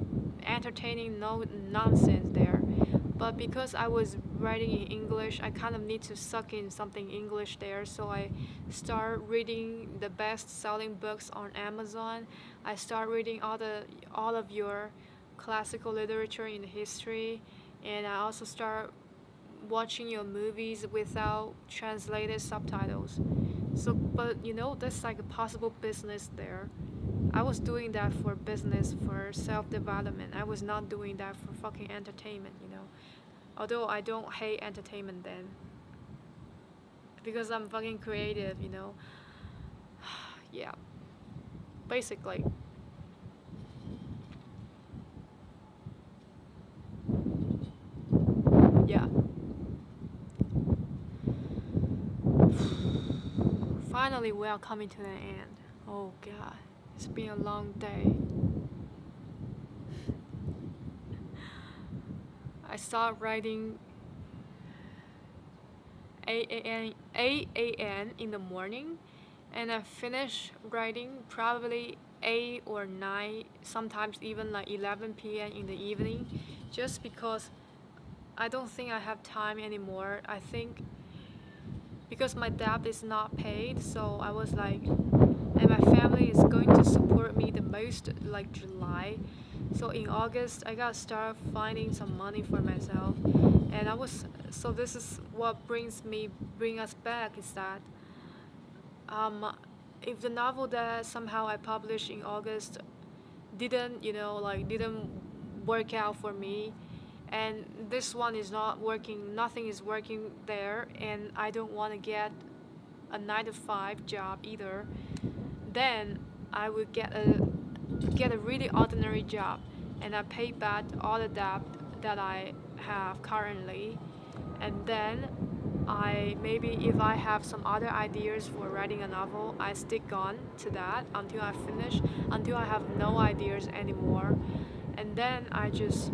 entertaining no nonsense there. But because I was writing in English, I kind of need to suck in something English there. So I start reading the best-selling books on Amazon. I start reading all of your classical literature in history, and I also start watching your movies without translated subtitles. So, but you know, that's like a possible business there. I was doing that for business, for self-development. I was not doing that for fucking entertainment, you know. Although I don't hate entertainment then, because I'm fucking creative, you know. Yeah, basically. Yeah. Finally, we are coming to the end. Oh God. It's been a long day. I start writing 8 a.m. in the morning, and I finish writing probably 8 or 9, sometimes even like 11 p.m. in the evening, just because I don't think I have time anymore. I think because my debt is not paid, so I was like, and my family is going to support me the most like July. So in August, I gotta start finding some money for myself, and so this is what bring us back is that um, if the novel that somehow I published in August didn't work out for me, and this one is not working, nothing is working there, and I don't want to get a 9 to 5 job either, then I would get a really ordinary job, and I pay back all the debt that I have currently, and then I maybe if I have some other ideas for writing a novel, I stick on to that until I finish, until I have no ideas anymore, and then I just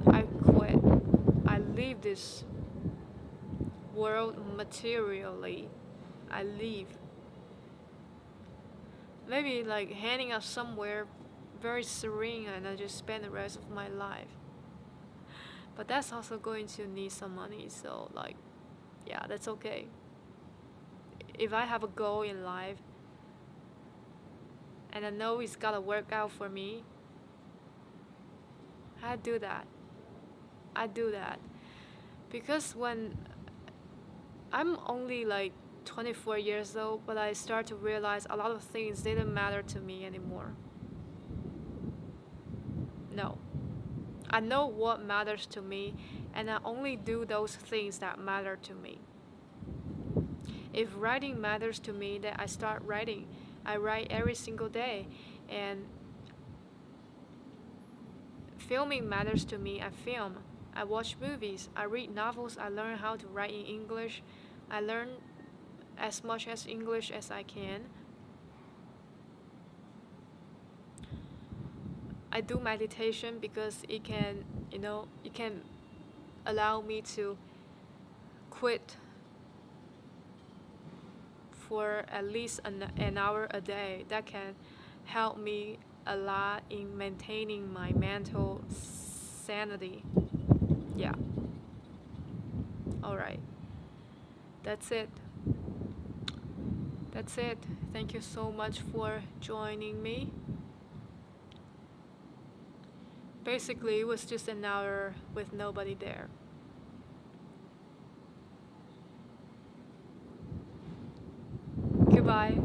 I quit. I leave this world materially. I leave. Maybe like hanging out somewhere very serene, and I just spend the rest of my life. But that's also going to need some money, so like, yeah, that's okay. If I have a goal in life and I know it's gotta work out for me, I do that. I do that. Because when I'm only like 24 years old, but I start to realize a lot of things didn't matter to me anymore. No. I know what matters to me, and I only do those things that matter to me. If writing matters to me, then I start writing. I write every single day, and filming matters to me. I film. I watch movies. I read novels. I learn how to write in English. I learn as much as English as I can. I do meditation because it can allow me to quit for at least an hour a day. That can help me a lot in maintaining my mental sanity. Yeah. Alright. That's it. That's it. Thank you so much for joining me. Basically, it was just an hour with nobody there. Goodbye.